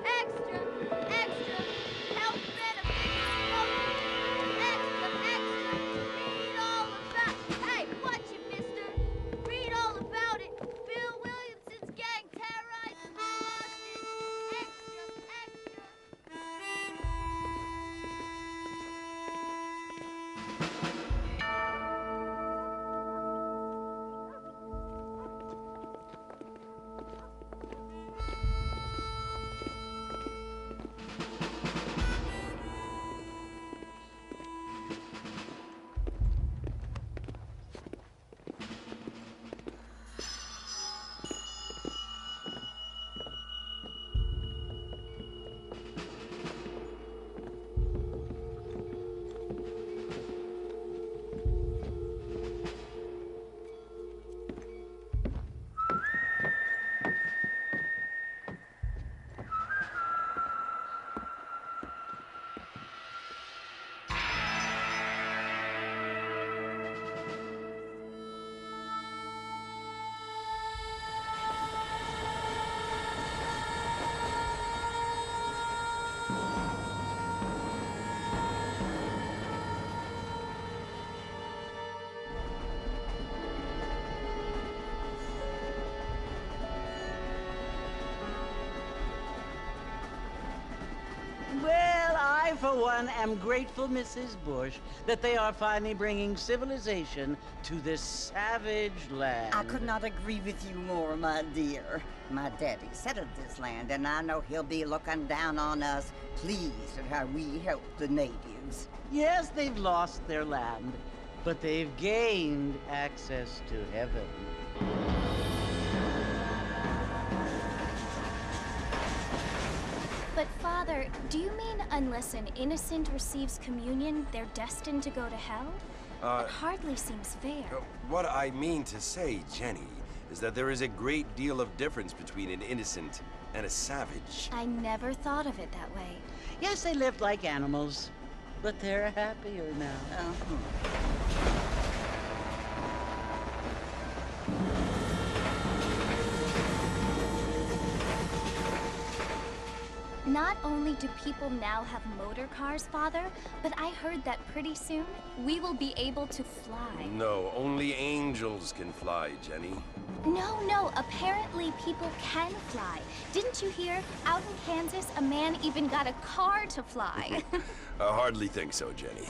Extra! Extra! Health benefits! Extra! Extra! Read all about... Hey, watch it, mister! Read all about it! Bill Williamson's gang terrorized hostage! Extra! Extra! Well, I, for one, am grateful, Mrs. Bush, that they are finally bringing civilization to this savage land. I could not agree with you more, my dear. My daddy settled this land, and I know he'll be looking down on us, pleased at how we help the natives. Yes, they've lost their land, but they've gained access to heaven. But, Father, do you mean unless an innocent receives communion, they're destined to go to hell? That hardly seems fair. What I mean to say, Jenny, is that there is a great deal of difference between an innocent and a savage. I never thought of it that way. Yes, they lived like animals, but they're happier now. Not only do people now have motor cars, Father, but I heard that pretty soon we will be able to fly. No, only angels can fly, Jenny. No, apparently people can fly. Didn't you hear? Out in Kansas, a man even got a car to fly. I hardly think so, Jenny.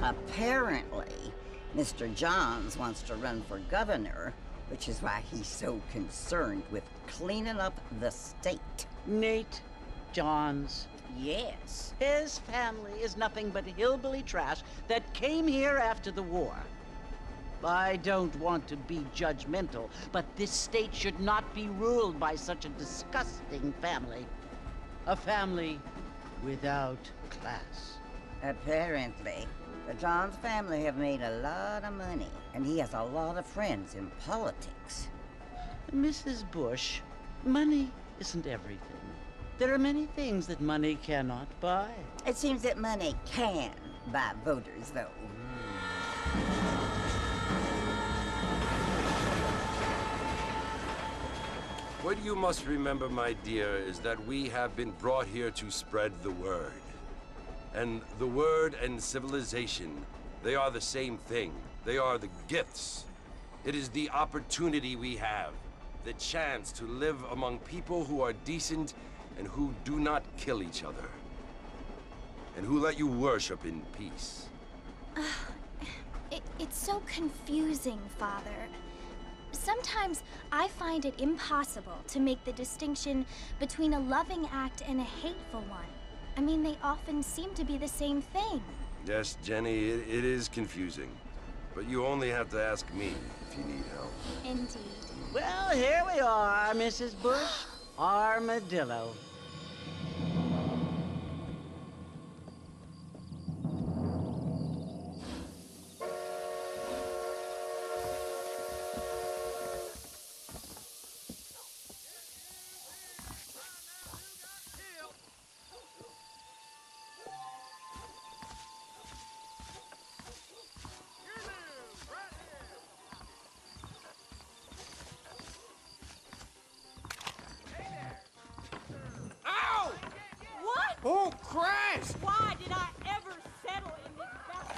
Apparently, Mr. Johns wants to run for governor, which is why he's so concerned with cleaning up the state. Nate Johns. Yes. His family is nothing but hillbilly trash that came here after the war. I don't want to be judgmental, but this state should not be ruled by such a disgusting family. A family without class. Apparently. The Johns family have made a lot of money, and he has a lot of friends in politics. Mrs. Bush, money isn't everything. There are many things that money cannot buy. It seems that money can buy voters, though. What you must remember, my dear, is that we have been brought here to spread the word. And the word and civilization, they are the same thing. They are the gifts. It is the opportunity we have, the chance to live among people who are decent and who do not kill each other. And who let you worship in peace. It's so confusing, Father. Sometimes I find it impossible to make the distinction between a loving act and a hateful one. I mean, they often seem to be the same thing. Yes, Jenny, it is confusing. But you only have to ask me if you need help. Indeed. Well, here we are, Mrs. Bush. Armadillo. Oh, Christ! Why did I ever settle in this valley?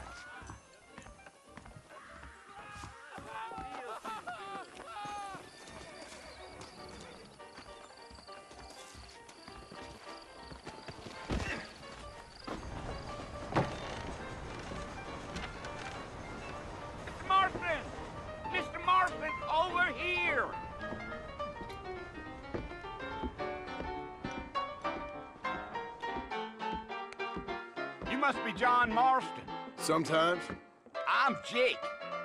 Mr. Marston! Mr. Marston, over here! You must be John Marston. Sometimes. I'm Jake.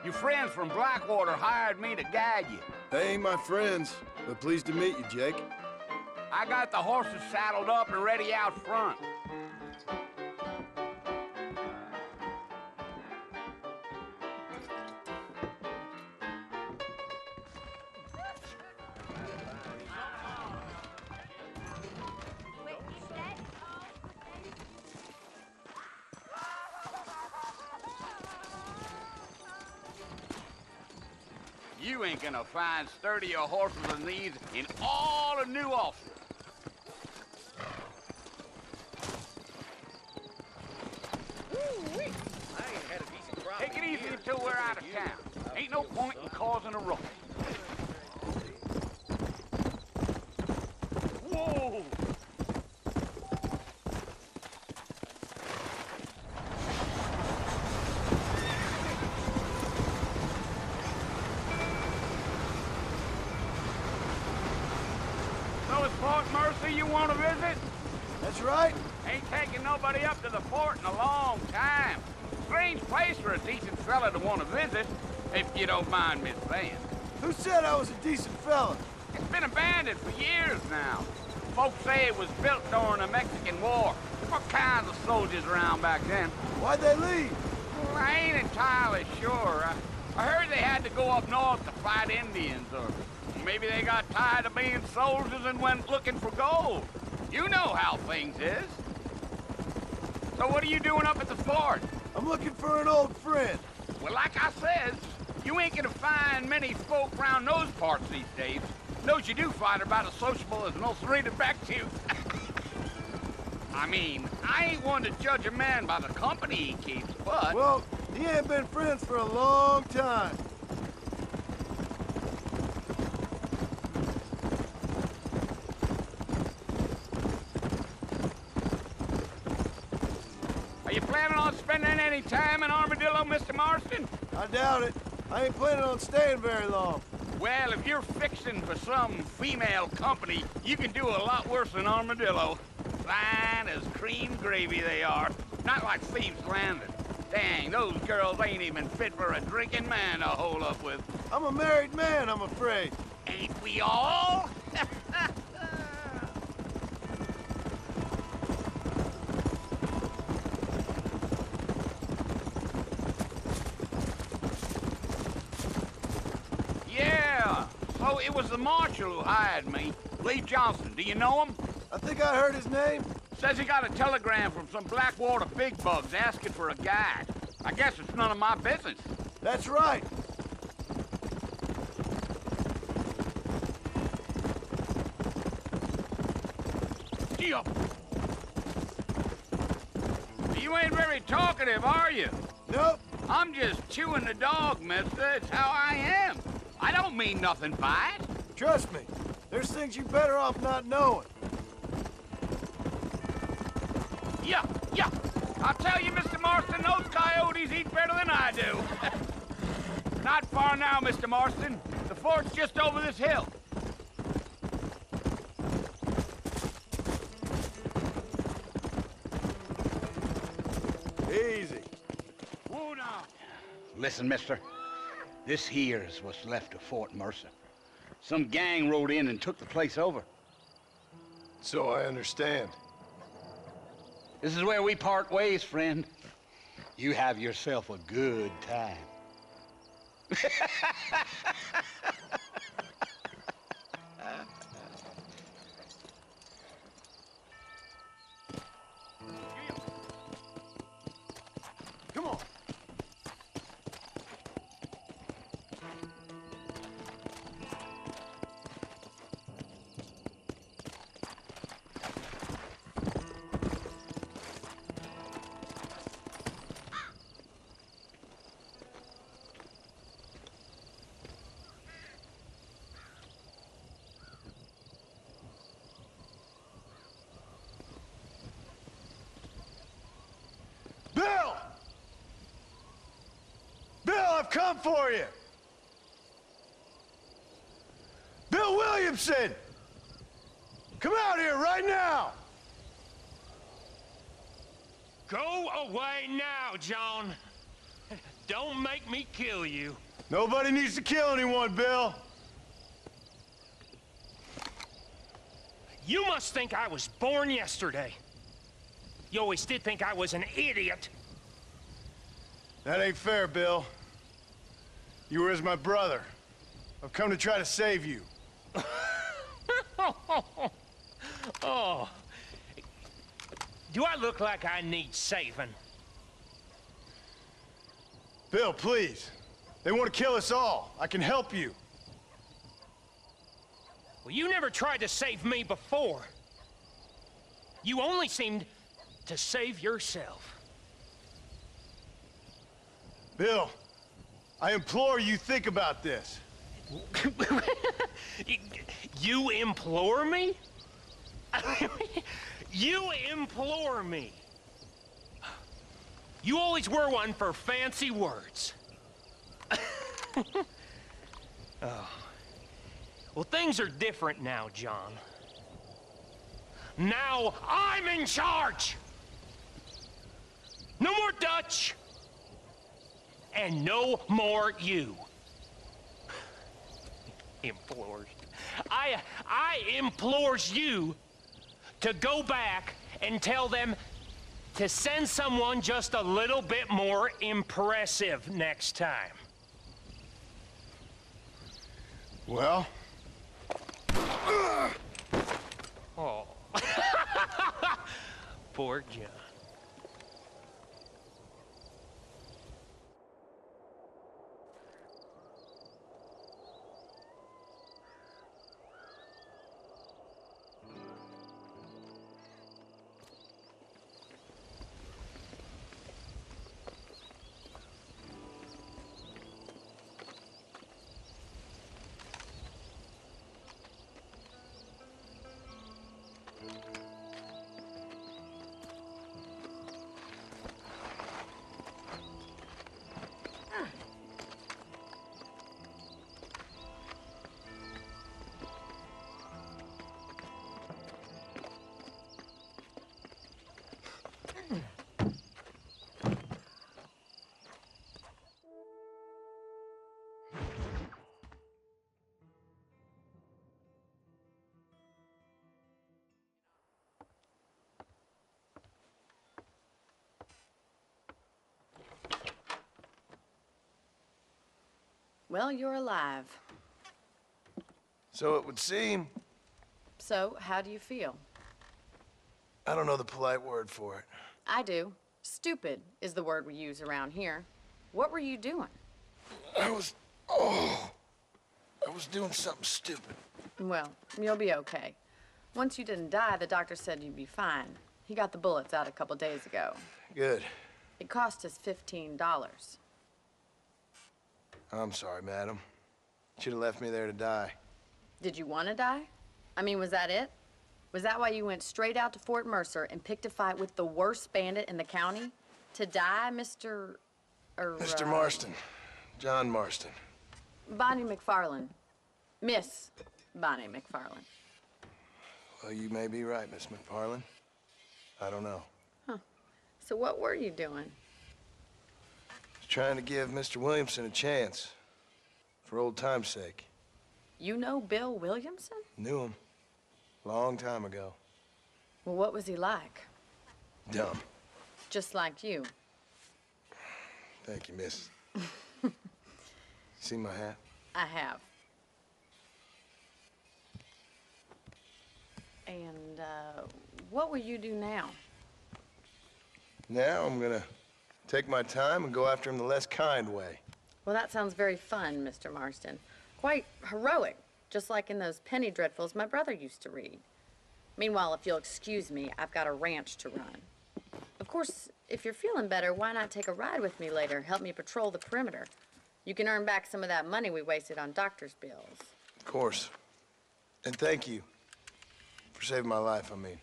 Your friends from Blackwater hired me to guide you. They ain't my friends, but pleased to meet you, Jake. I got the horses saddled up and ready out front. You ain't gonna find sturdier horses than these in all of New Ulster. Take it easy until we're out of town. Ain't no point in causing a ruckus. Whoa! So it's Fort Mercy you want to visit? That's right. Ain't taking nobody up to the fort in a long time. Strange place for a decent fella to want to visit, if you don't mind me saying. Who said I was a decent fella? It's been abandoned for years now. Folks say it was built during the Mexican War. What kinds of soldiers around back then? Why'd they leave? Well, I ain't entirely sure. I heard they had to go up north to fight Indians, or maybe they got tired of being soldiers and went looking for gold. You know how things is. So what are you doing up at the fort? I'm looking for an old friend. Well, like I said, you ain't gonna find many folk around those parts these days. Those you do find are about as sociable as an ulcerated back tooth. I mean, I ain't one to judge a man by the company he keeps, but... Well, he ain't been friends for a long time. Are you planning on spending any time in Armadillo, Mr. Marston? I doubt it. I ain't planning on staying very long. Well, if you're fixing for some female company, you can do a lot worse than Armadillo. Fine as cream gravy they are. Not like Thieves' Landing. Dang, those girls ain't even fit for a drinking man to hole up with. I'm a married man, I'm afraid. Ain't we all? Yeah, so it was the marshal who hired me. Lee Johnson, do you know him? I think I heard his name. Says he got a telegram from some Blackwater big bugs asking for a guide. I guess it's none of my business. That's right. Yup. You ain't very talkative, are you? Nope. I'm just chewing the dog, mister. It's how I am. I don't mean nothing by it. Trust me. There's things you're better off not knowing. Yeah, yeah. I'll tell you, Mr. Marston, those coyotes eat better than I do. Not far now, Mr. Marston. The fort's just over this hill. Easy. Whoa now. Listen, mister. This here is what's left of Fort Mercer. Some gang rode in and took the place over. So I understand. This is where we part ways, friend. You have yourself a good time. Come on. Bill! Bill, I've come for you! Bill Williamson! Come out here right now! Go away now, John. Don't make me kill you. Nobody needs to kill anyone, Bill. You must think I was born yesterday. You always did think I was an idiot. That ain't fair, Bill. You were as my brother. I've come to try to save you. Oh. Do I look like I need saving? Bill, please. They want to kill us all. I can help you. Well, you never tried to save me before. You only seemed to save yourself. Bill, I implore you think about this. You implore me? You implore me? You always were one for fancy words. Oh. Well, things are different now, John. Now I'm in charge! No more Dutch! And no more you. Implores. I implores you to go back and tell them to send someone just a little bit more impressive next time. Well? Oh. Poor John. Well, you're alive. So it would seem. So, how do you feel? I don't know the polite word for it. I do. Stupid is the word we use around here. What were you doing? I was doing something stupid. Well, you'll be okay. Once you didn't die, the doctor said you'd be fine. He got the bullets out a couple days ago. Good. It cost us $15. I'm sorry, madam. Should have left me there to die. Did you want to die? I mean, was that it? Was that why you went straight out to Fort Mercer and picked a fight with the worst bandit in the county? To die, Mr. Mr. Marston. John Marston. Bonnie McFarland. Miss Bonnie McFarland. Well, you may be right, Miss McFarland. I don't know. So what were you doing? Just trying to give Mr. Williamson a chance. For old time's sake. You know Bill Williamson? Knew him. Long time ago. Well, what was he like? Dumb. Just like you. Thank you, miss. See my hat? I have. And, what will you do now? Now I'm gonna take my time and go after him the less kind way. Well, that sounds very fun, Mr. Marston. Quite heroic, just like in those penny dreadfuls my brother used to read. Meanwhile, if you'll excuse me, I've got a ranch to run. Of course, if you're feeling better, why not take a ride with me later? Help me patrol the perimeter. You can earn back some of that money we wasted on doctor's bills. Of course. And thank you for saving my life, I mean.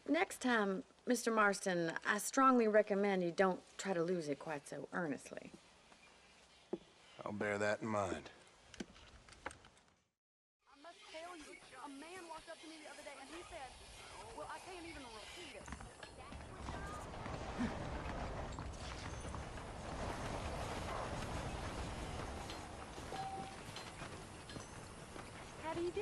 Next time, Mr. Marston, I strongly recommend you don't try to lose it quite so earnestly. I'll bear that in mind. I must tell you, a man walked up to me the other day and he said, well, I can't even repeat it. How do you do?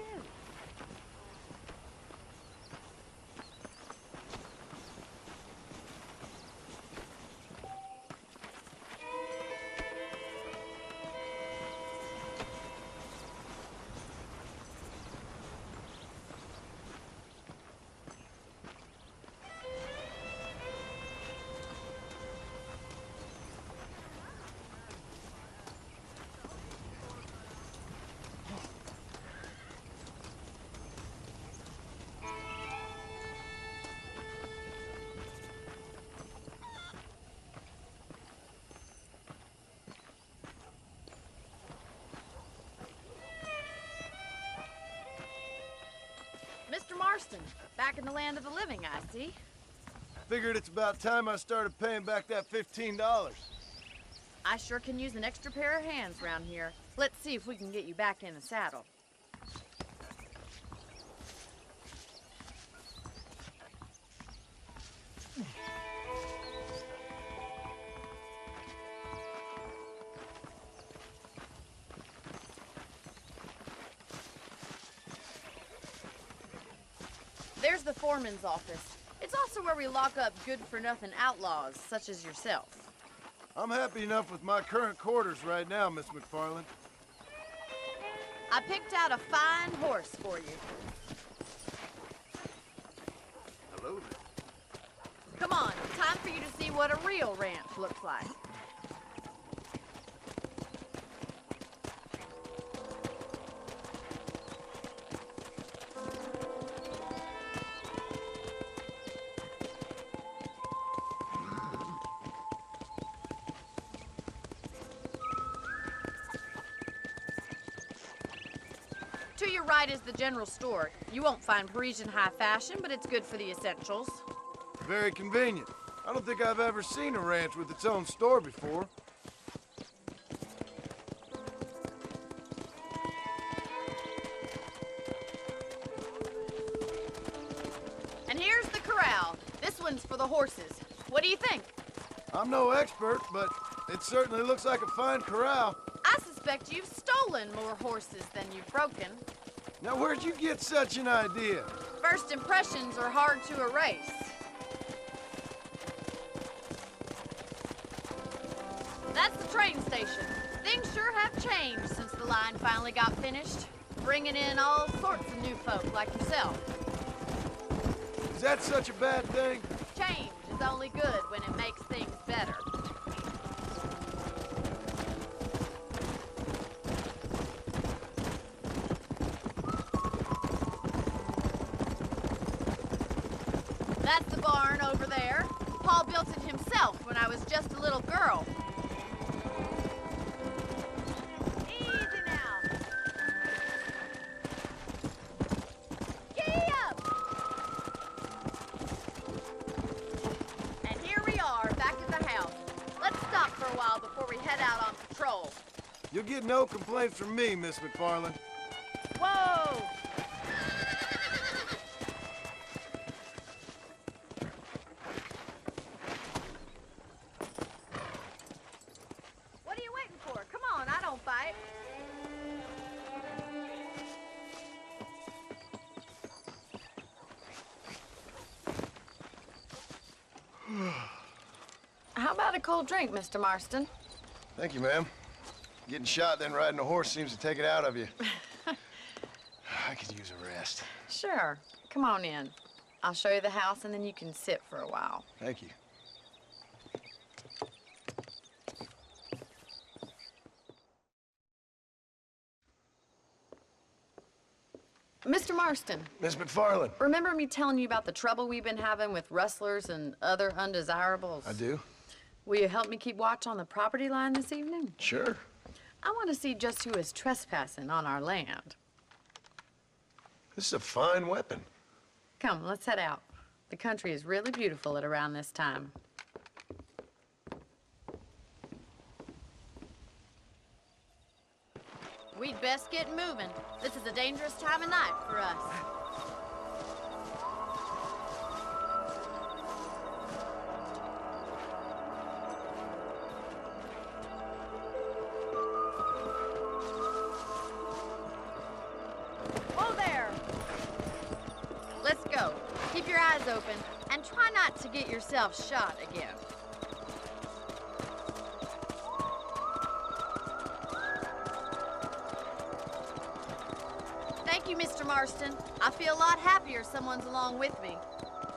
Mr. Marston, back in the land of the living, I see. Figured it's about time I started paying back that $15. I sure can use an extra pair of hands around here. Let's see if we can get you back in the saddle. There's the foreman's office. It's also where we lock up good-for-nothing outlaws, such as yourself. I'm happy enough with my current quarters right now, Miss McFarland. I picked out a fine horse for you. Hello there. Come on, time for you to see what a real ranch looks like. To your right is the general store. You won't find Parisian high fashion, but it's good for the essentials. Very convenient. I don't think I've ever seen a ranch with its own store before. And here's the corral. This one's for the horses. What do you think? I'm no expert, but it certainly looks like a fine corral. I suspect you've stolen more horses than you've broken. Now, where'd you get such an idea? First impressions are hard to erase. That's the train station. Things sure have changed since the line finally got finished, bringing in all sorts of new folk like yourself. Is that such a bad thing? Change is only good when it makes things better. I was just a little girl. Easy now. Giddy up! And here we are, back at the house. Let's stop for a while before we head out on patrol. You'll get no complaints from me, Miss McFarland. Whoa! What are you waiting for? Come on, I don't bite. How about a cold drink, Mr. Marston? Thank you, ma'am. Getting shot, then riding a horse seems to take it out of you. I could use a rest. Sure. Come on in. I'll show you the house, and then you can sit for a while. Thank you. Mr. Marston, Miss McFarland. remember me telling you about the trouble we've been having with rustlers and other undesirables? I do. Will you help me keep watch on the property line this evening? Sure. I want to see just who is trespassing on our land. This is a fine weapon. Come, let's head out. The country is really beautiful at around this time. We'd best get moving. This is a dangerous time of night for us. Whoa there! Let's go. Keep your eyes open and try not to get yourself shot again. Thank you, Mr. Marston. I feel a lot happier someone's along with me.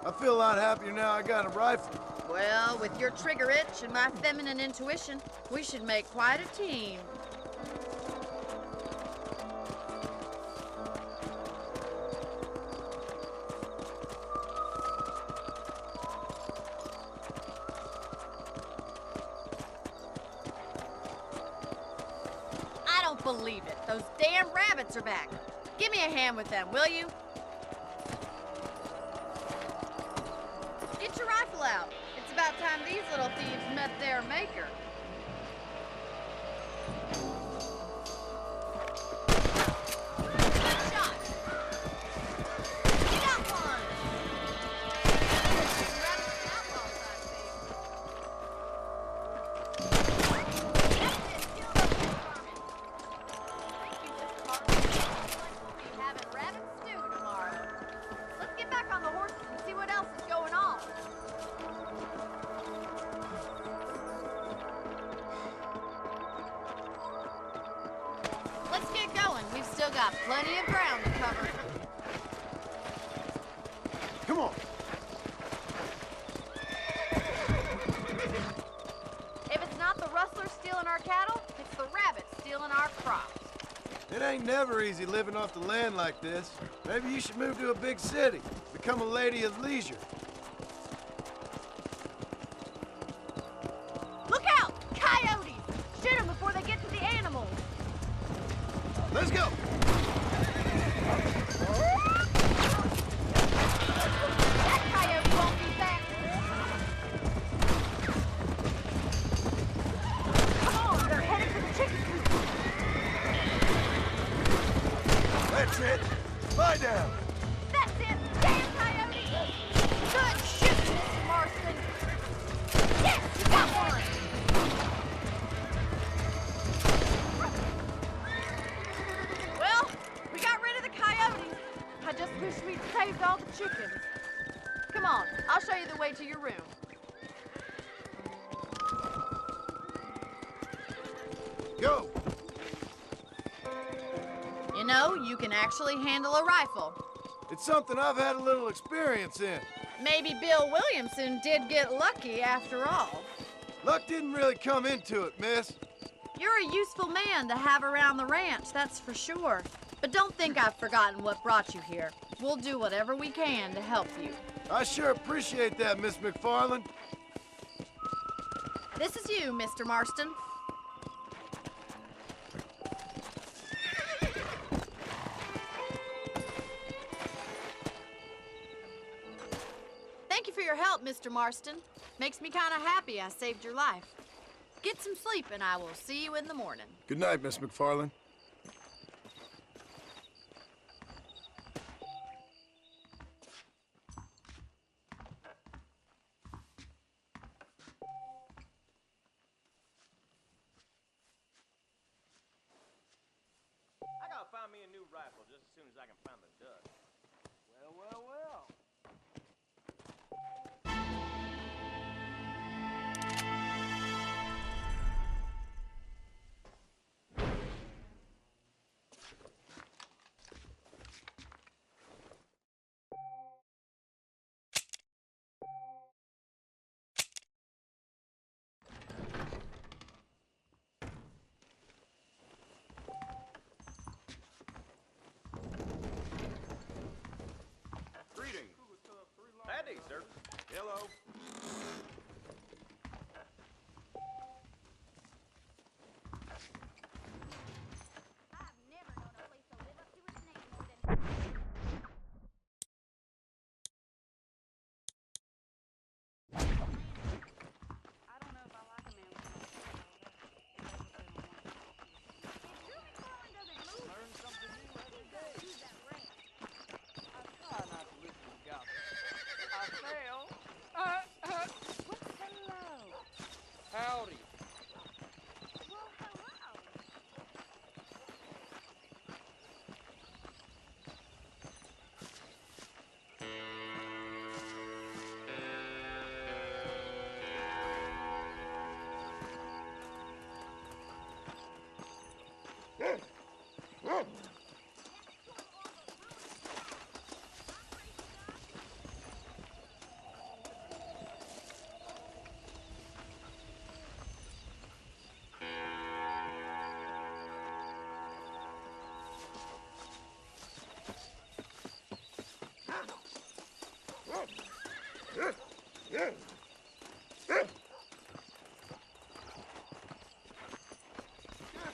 I feel a lot happier now I got a rifle. Well, with your trigger itch and my feminine intuition, we should make quite a team. I don't believe it. Those damn rabbits are back. Give me a hand with them, will you? Get your rifle out. It's about time these little thieves met their maker. Good shot. You got one. Rabbits and outlaws, I see. That's it. Kill those fish vermin. Thank you, Mr. Martin. We'll be having rabbit stew tomorrow. Let's get back on the horses and see what else is going on. Let's get going. We've still got plenty of ground to cover. Come on. If it's not the rustlers stealing our cattle, it's the rabbits stealing our crops. It ain't never easy living off the land like this. Maybe you should move to a big city. Become a lady of leisure. Look out! Coyotes! Shoot them before they get to the animals. Let's go. That coyote won't be back. Come on, they're headed for the chicken coop. That's it. Lie down. That's it! Damn coyote! Good shooting, Mr. Marston. Yes, you got one! Well, we got rid of the coyotes. I just wish we'd saved all the chickens. Come on, I'll show you the way to your room. Go. You know, you can actually handle a rifle. It's something I've had a little experience in. Maybe Bill Williamson did get lucky after all. Luck didn't really come into it, miss. You're a useful man to have around the ranch, that's for sure. But don't think I've forgotten what brought you here. We'll do whatever we can to help you. I sure appreciate that, Miss McFarland. This is you, Mr. Marston. Thank you for your help, Mr. Marston. Makes me kind of happy I saved your life. Get some sleep, and I will see you in the morning. Good night, Miss McFarland. I gotta find me a new rifle just as soon as I can find the dust. Well, well, well. Greetings. Howdy, sir. Hello. I've never known a place to live up to its name more than... I don't know if I like a man with no Learn something new every day. I try not to listen to gossip. I fail. What's hello? Howdy. Well, hello.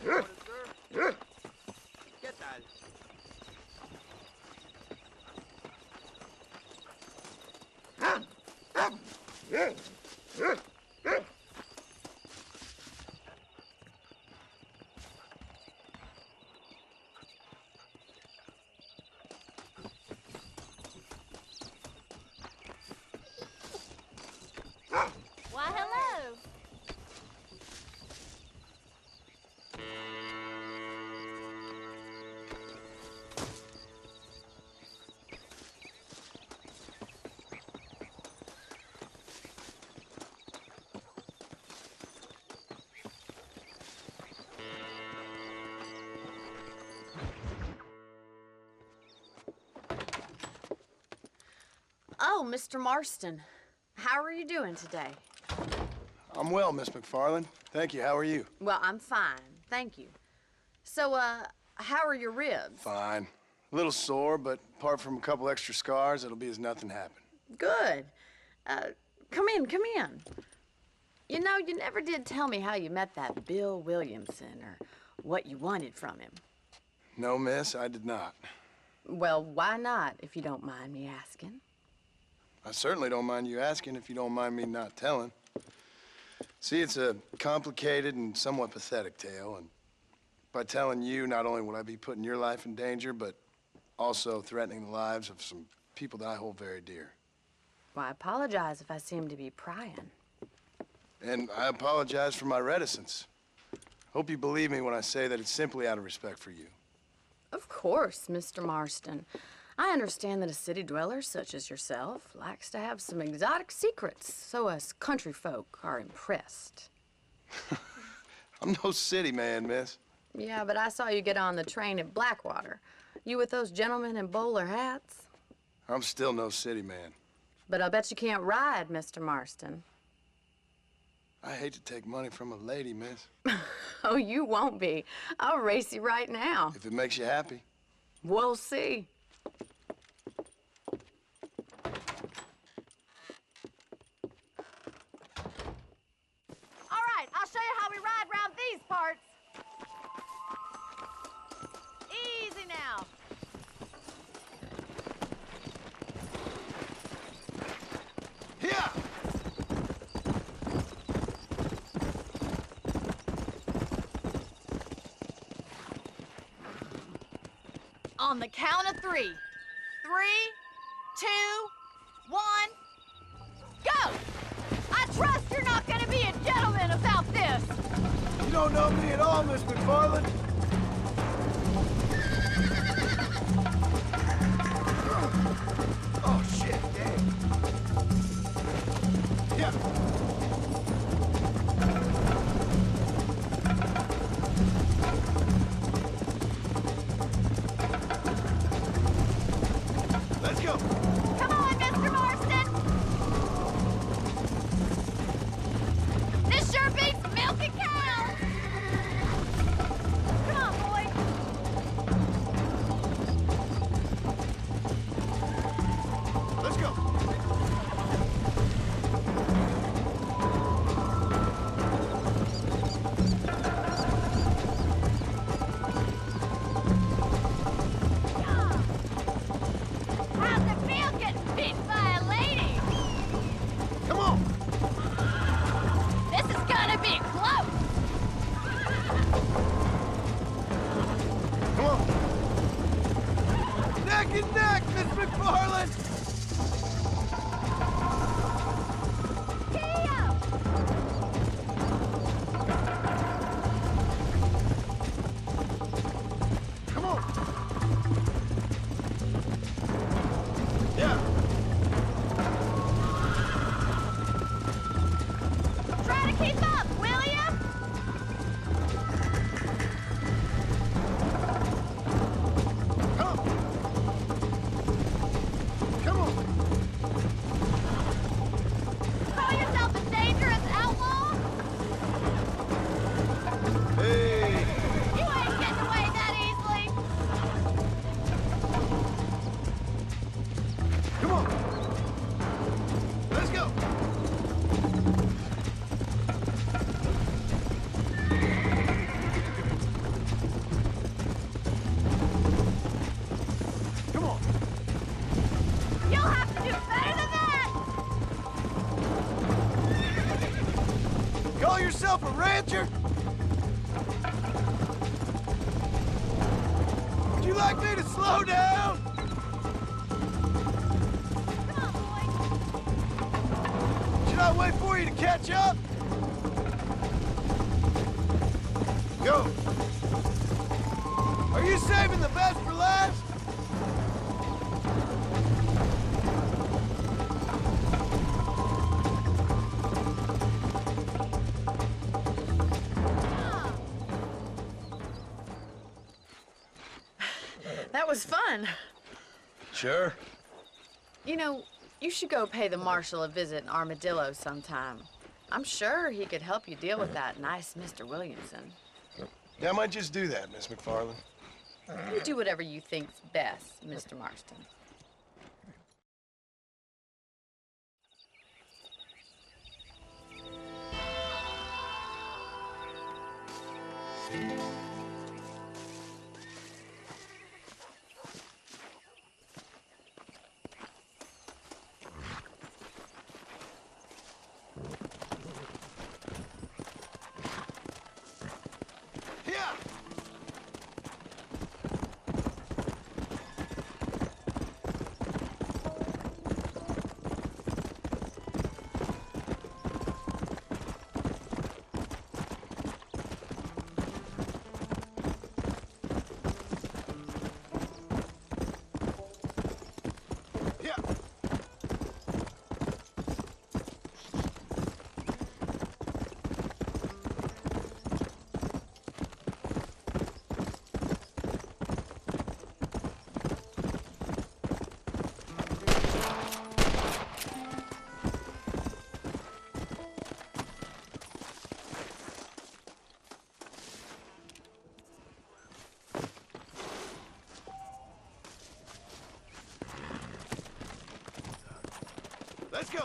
Morning, sir. Get that. Why, hello. Oh, Mr. Marston. How are you doing today? I'm well, Miss McFarland. Thank you. How are you? Well, I'm fine. Thank you. So, how are your ribs? Fine. A little sore, but apart from a couple extra scars, it'll be as nothing happened. Good. Come in, come in. You know, you never did tell me how you met that Bill Williamson or what you wanted from him. No, miss, I did not. Well, why not, if you don't mind me asking? I certainly don't mind you asking if you don't mind me not telling. See, it's a complicated and somewhat pathetic tale, and by telling you, not only would I be putting your life in danger, but also threatening the lives of some people that I hold very dear. Well, I apologize if I seem to be prying. And I apologize for my reticence. Hope you believe me when I say that it's simply out of respect for you. Of course, Mr. Marston. I understand that a city dweller such as yourself likes to have some exotic secrets, so us country folk are impressed. I'm no city man, miss. Yeah, but I saw you get on the train at Blackwater. You with those gentlemen in bowler hats? I'm still no city man. But I'll bet you can't ride, Mr. Marston. I hate to take money from a lady, miss. Oh, you won't be. I'll race you right now. If it makes you happy. We'll see. All parts. Easy now. Here! On the count of 3. 3, 2, 1, go! I trust you're not gonna be a gentleman about this. You don't know me at all, Miss McFarland. Oh, shit, damn. Yeah. Let's go. Come on, Mr. Marston. This sure beats milking cows. Come on, boy. Let's go. How's it feel getting beaten by a lady? Come on. This is gonna be close. Come on. Neck and neck, Miss McFarland. Come on. Yeah. Try to keep up, will ya? Come on. Come on. Call yourself a dangerous outlaw? Hey. You ain't getting away that easily. Come on. Let's go. Come on. You'll have to do better than that. Call yourself a rancher? Would you like me to slow down? Come on, boy. Should I wait for you to catch up? Go. Are you saving the best for last? That was fun. Sure. You know, you should go pay the marshal a visit in Armadillo sometime. I'm sure he could help you deal with that nice Mr. Williamson. Yeah, I might just do that, Miss McFarland. You do whatever you think's best, Mr. Marston. Here! Yeah. Let's go.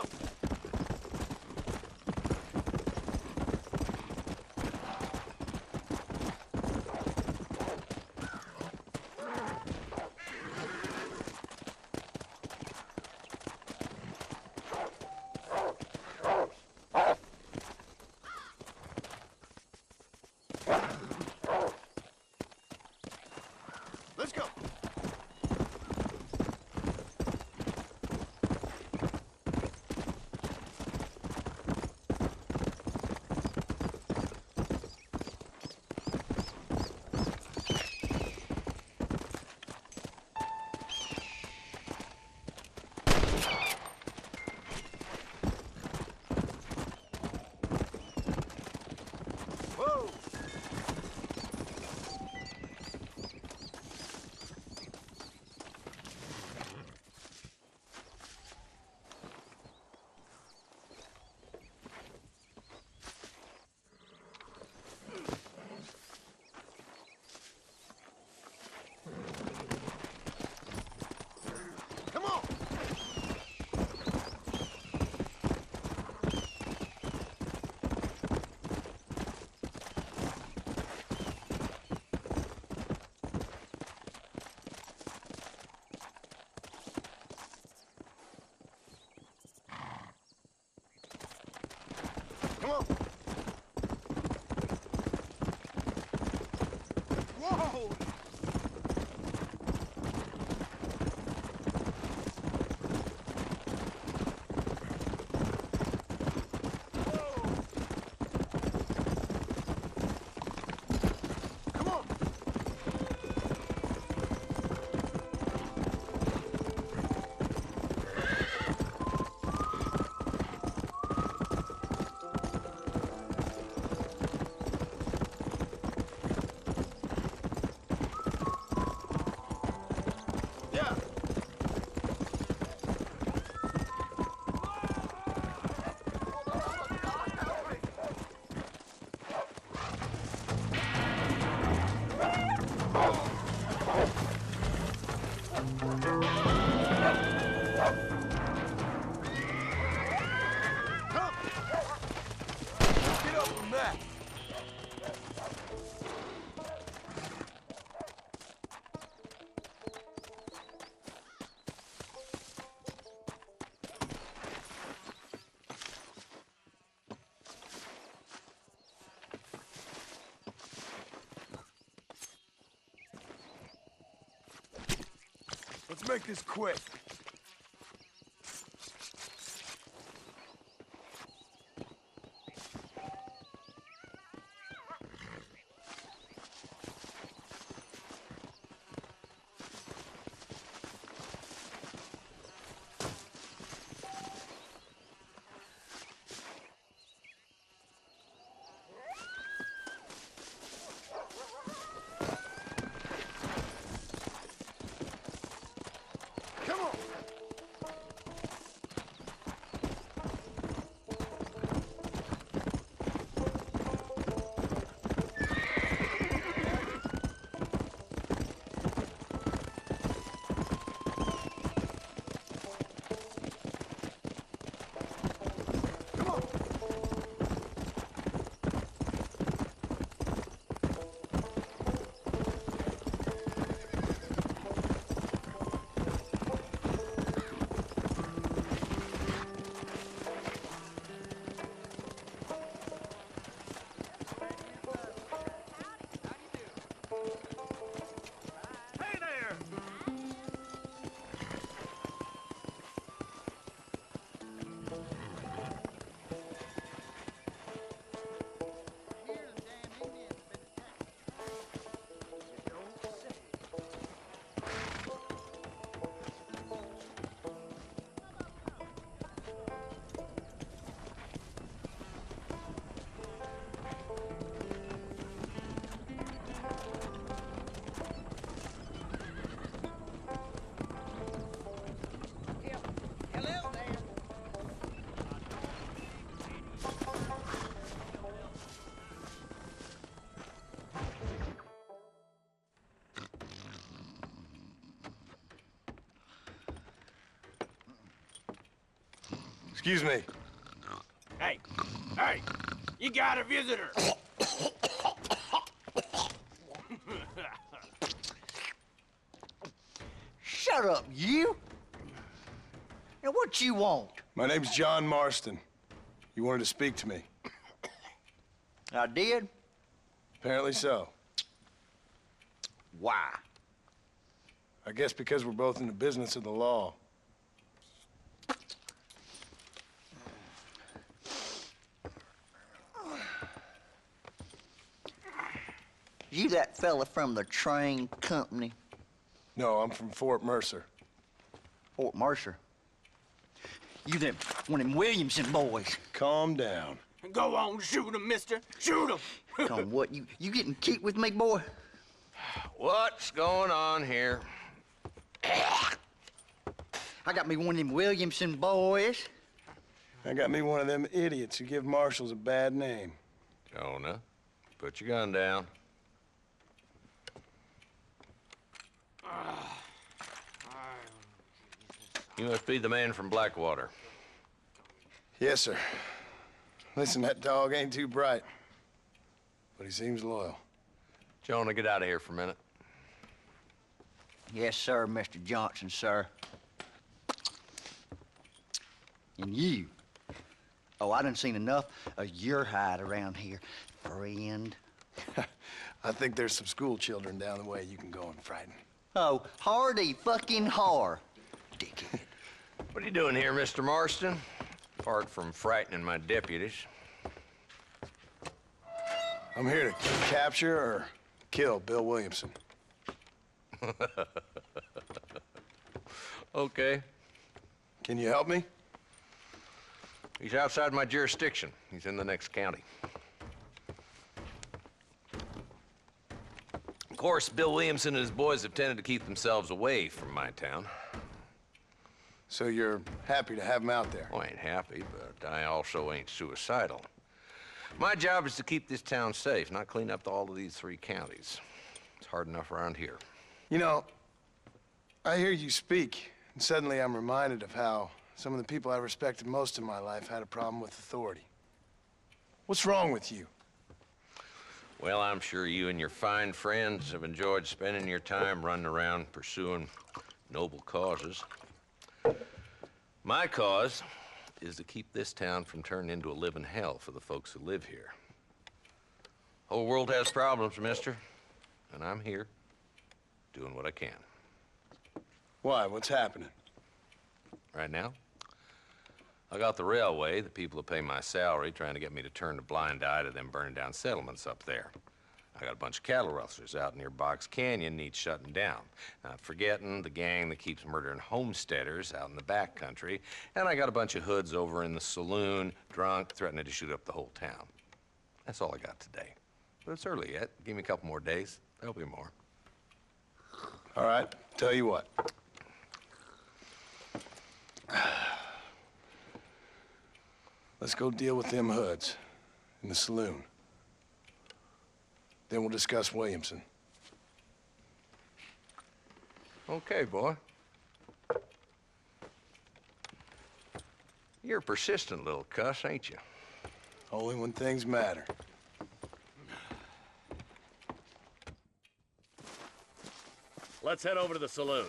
Come on. Whoa! Let's make this quick. Come on! Excuse me. Hey, hey, you got a visitor. Shut up, you. Now, what you want? My name's John Marston. You wanted to speak to me. I did? Apparently so. Why? I guess because we're both in the business of the law. You that fella from the train company? No, I'm from Fort Mercer. Fort Mercer? You them, one of them Williamson boys. Calm down. Go on, shoot him, mister. Shoot him. Come on, what, you getting kicked with me, boy? What's going on here? I got me one of them Williamson boys. I got me one of them idiots who give marshals a bad name. Jonah, put your gun down. You must be the man from Blackwater. Yes, sir. Listen, that dog ain't too bright, but he seems loyal. Jonah, get out of here for a minute. Yes, sir, Mr. Johnson, sir. And you, Oh, I done seen enough of your hide around here, friend. I think there's some school children down the way you can go and frighten. Oh, hardy fucking har. Dickhead. What are you doing here, Mr. Marston? Apart from frightening my deputies. I'm here to capture or kill Bill Williamson. Okay. Can you help me? He's outside my jurisdiction. He's in the next county. Of course, Bill Williamson and his boys have tended to keep themselves away from my town. So you're happy to have him out there? Oh, I ain't happy, but I also ain't suicidal. My job is to keep this town safe, not clean up all of these 3 counties. It's hard enough around here. You know, I hear you speak, and suddenly I'm reminded of how some of the people I respected most in my life had a problem with authority. What's wrong with you? Well, I'm sure you and your fine friends have enjoyed spending your time running around pursuing noble causes. My cause is to keep this town from turning into a living hell for the folks who live here. Whole world has problems, mister, and I'm here doing what I can. Why? What's happening? Right now, I got the railway, the people who pay my salary, trying to get me to turn a blind eye to them burning down settlements up there. I got a bunch of cattle rustlers out near Box Canyon needs shutting down. Not forgetting the gang that keeps murdering homesteaders out in the back country. And I got a bunch of hoods over in the saloon, drunk, threatening to shoot up the whole town. That's all I got today. But it's early yet. Give me a couple more days. There'll be more. All right, tell you what. Let's go deal with them hoods in the saloon. Then we'll discuss Williamson. Okay, boy. You're a persistent little cuss, ain't you? Only when things matter. Let's head over to the saloon.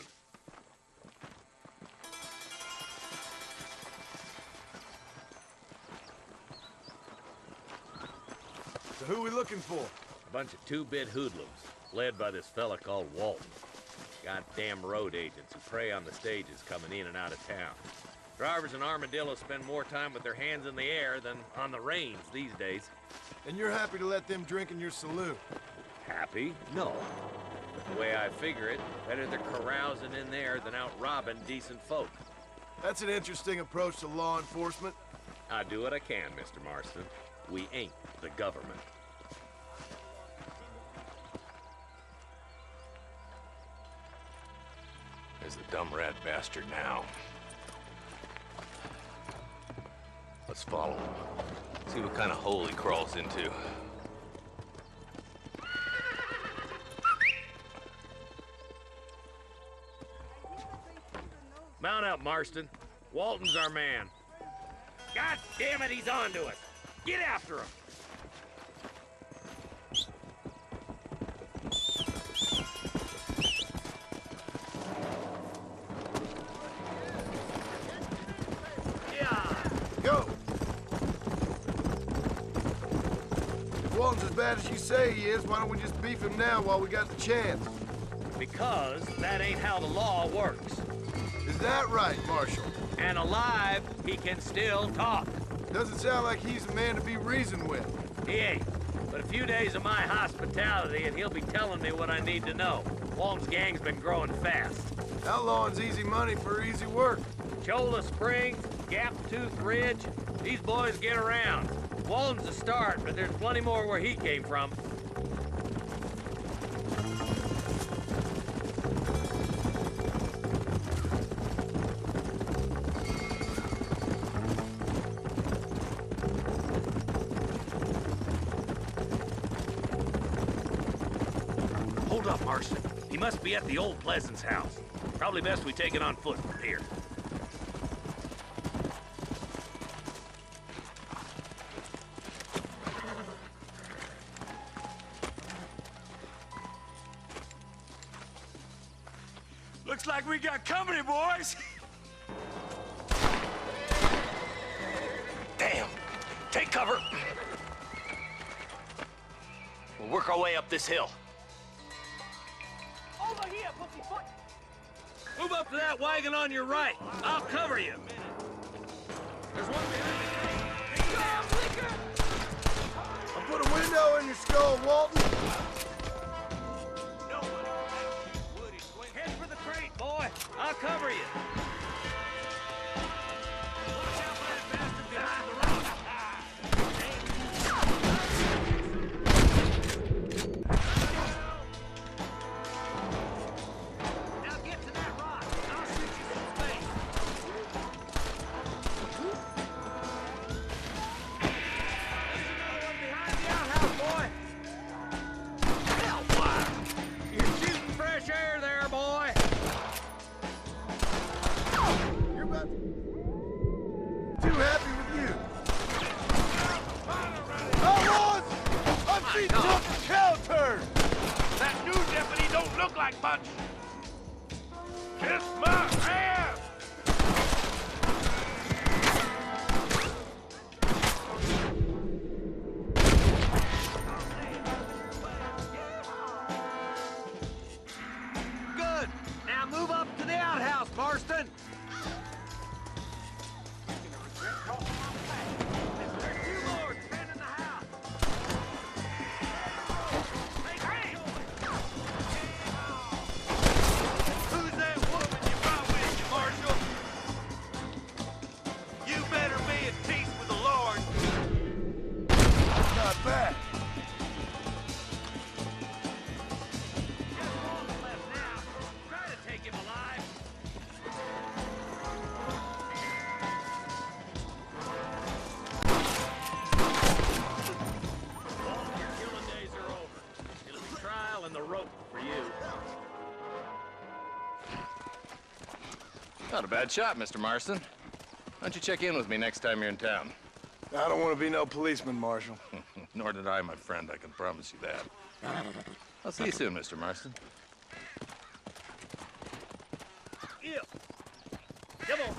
So who are we looking for? A bunch of two-bit hoodlums, led by this fella called Walton. Goddamn road agents who prey on the stages coming in and out of town. Drivers in Armadillo spend more time with their hands in the air than on the reins these days. And you're happy to let them drink in your saloon? Happy? No. But the way I figure it, better they're carousing in there than out robbing decent folk. That's an interesting approach to law enforcement. I do what I can, Mr. Marston. We ain't the government. There's the dumb rat bastard now. Let's follow him. See what kind of hole he crawls into. Mount up, Marston. Walton's our man. God damn it, he's on to us. Get after him. Go! If Walton's as bad as you say he is, why don't we just beef him now while we got the chance? Because that ain't how the law works. Is that right, Marshal? And alive, he can still talk. Doesn't sound like he's a man to be reasoned with. He ain't. But a few days of my hospitality and he'll be telling me what I need to know. Walton's gang's been growing fast. Outlawing's easy money for easy work. Cholla Springs, Gap Tooth Ridge, these boys get around. Walton's a start, but there's plenty more where he came from. Hold up, Marston. He must be at the old Pleasance house. Probably best we take it on foot from here. Looks like we got company, boys. Damn. We'll work our way up this hill. Over here, pussyfoot! Move up to that wagon on your right. I'll cover you. There's one behind me. I put a window in your skull, Walton. Head for the crate, boy. I'll cover you. Watch out for that bastard behind the rock. Now get to that rock. I'll shoot you some space. There's another one behind the outhouse, boy. Hellfire! You're shooting fresh air there, boy. You're about too happy with you. I I've seen tough cow turd. That new deputy don't look like much. Kiss my ass! Good. Now move up to the outhouse, Marston. Who's that woman you brought with you, Marshal? You better be at peace with the Lord. Not bad. Just one left now. Try to take him alive. All your killing days are over. It'll be trial and the rope for you. Not a bad shot, Mr. Marston. Why don't you check in with me next time you're in town? I don't want to be no policeman, Marshal. Nor did I, my friend. I can promise you that. I'll see you soon, Mr. Marston. Yeah. Come on.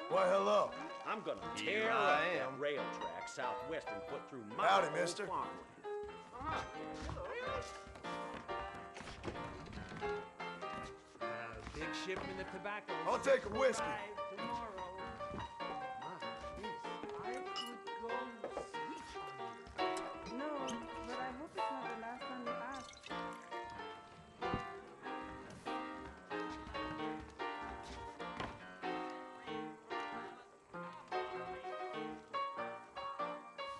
Why, hello. I'm gonna Here tear I up am. that rail track southwest and put through my Howdy, old mister. farmland. Big shipment of tobacco. I'll take a whiskey. Tomorrow. I could go sweet on you. No, but I hope it's not the last time you ask.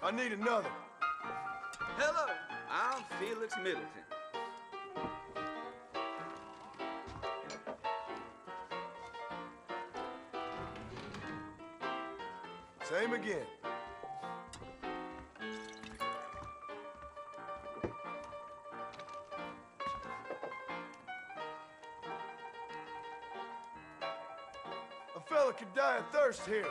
I need another. Hello, I'm Felix Middleton. Same again. A fella could die of thirst here.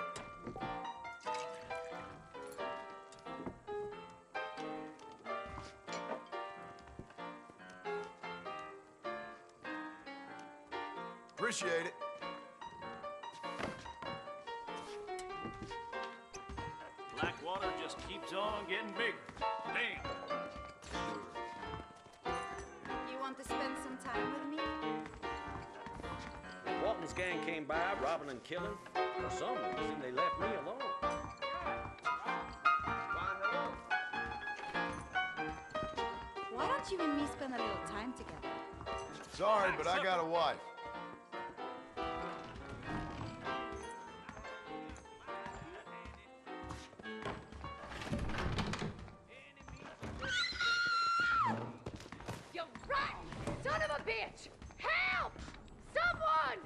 Appreciate it. Blackwater just keeps on getting bigger. Damn. You want to spend some time with me? Walton's gang came by, robbing and killing. For some reason, they left me alone. Why don't you and me spend a little time together? Sorry, but I got a wife. You rotten son of a bitch! Help! Someone!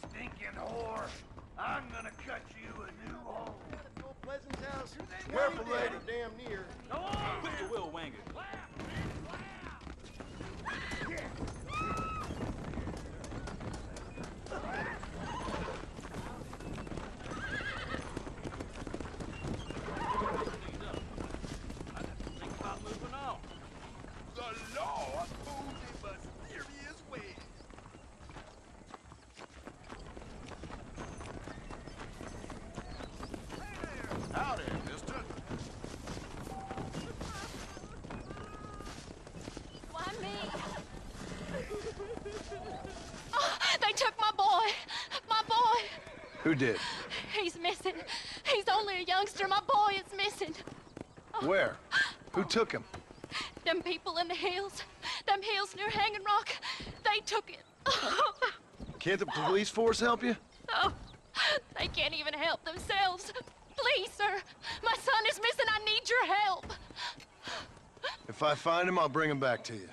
Stinking whore! I'm gonna cut you a new hole. Pleasant house. Careful, lady. Damn near. Go on! Put your will, Wanger. The law moves in mysterious ways. Howdy, mister. Why me? Oh, they took my boy. My boy. Who did? He's missing. He's only a youngster. My boy is missing. Where? Who took him? Them people in the hills. Them hills near Hanging Rock. They took it. Can't the police force help you? Oh, they can't even help themselves. Please, sir. My son is missing. I need your help. If I find him, I'll bring him back to you.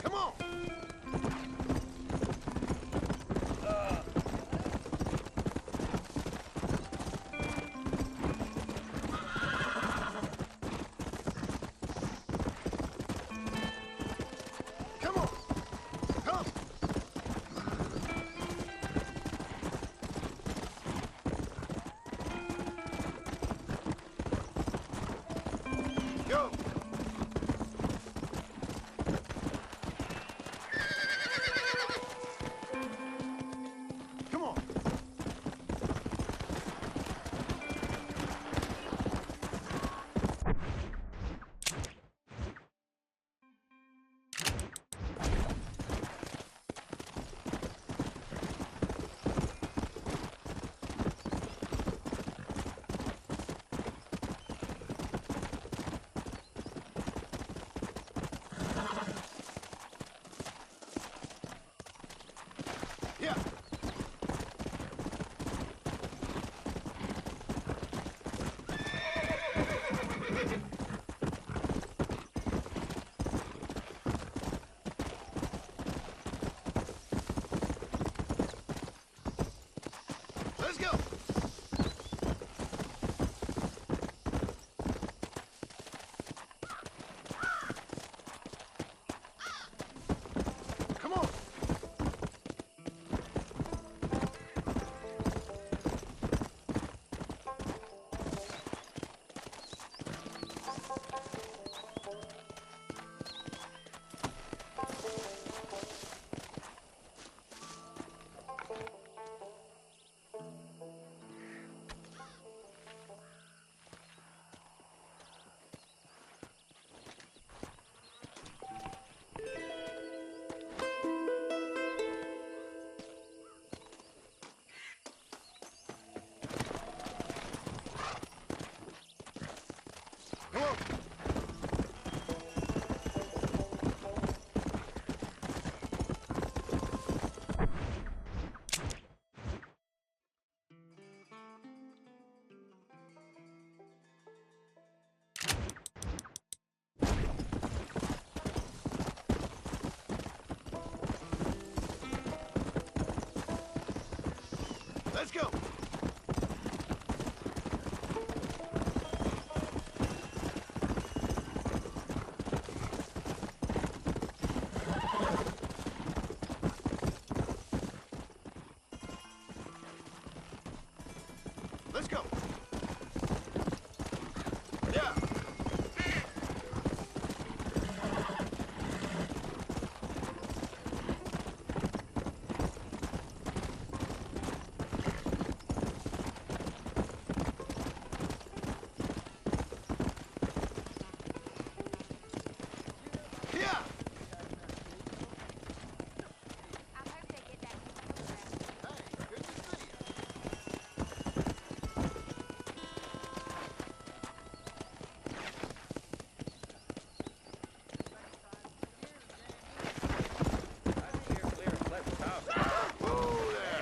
Come on! Come on! Come! Go! Let's go! Come on! Let's go! Let's go! Yeah! Yeah!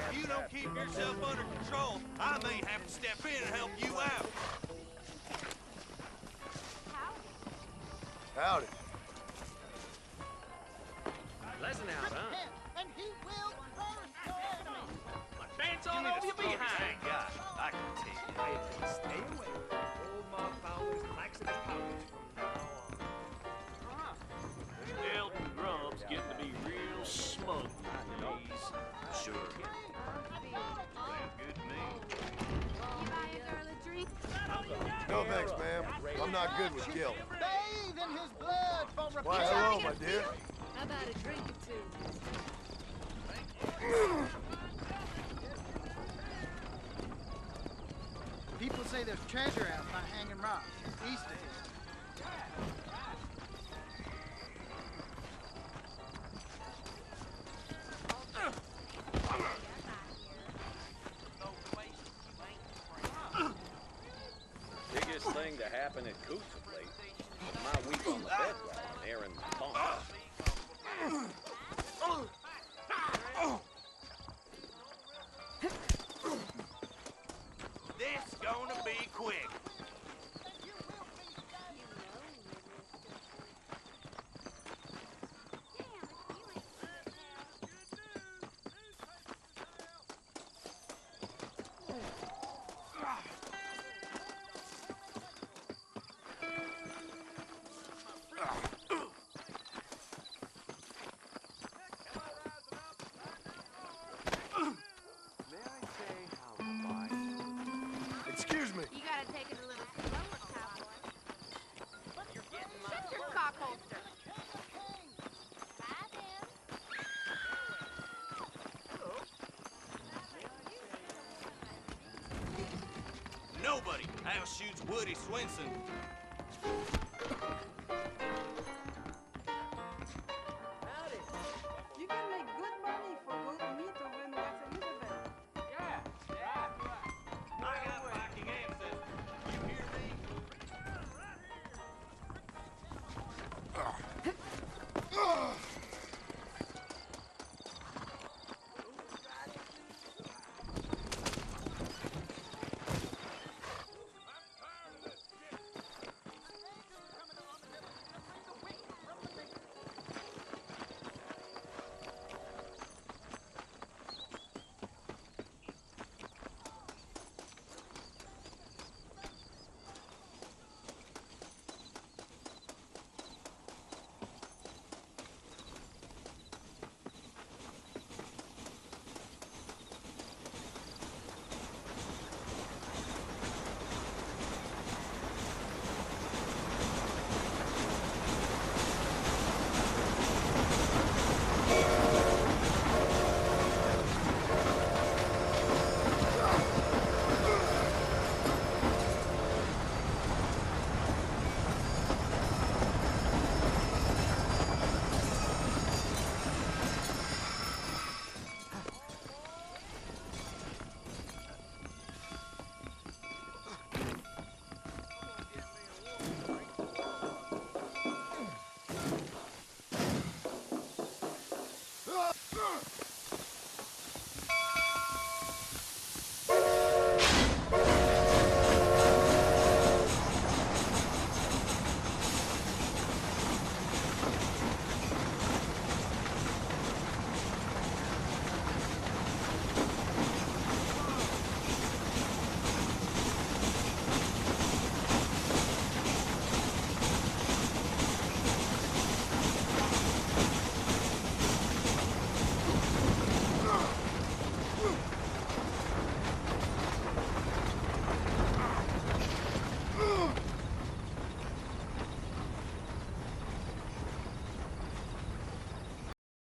If you don't keep yourself under control, I may have to step in and help you out. Howdy. Pleasant out, huh? And he will burn your enemy. Pants all over your behind. God, I can take it. Stay away. Old Mark Fowler's laxative pouch from now on. Elton Grubb's getting to be real smug these days. Sure. Sounds good to me. You buy a girl a drink? No thanks, ma'am. I'm not good with guilt. Bathe in his blood for Why, repentance. hello, my dear. How about a drink or two? People say there's treasure out by Hanging Rock, east of here. Biggest thing to happen at Coots of late. My week on the bed right, Aaron Thompson. This gonna be quick. Excuse me. You gotta take it a little slower, cowboy. Shut your cock holster. Nobody outshoots Woody Swenson.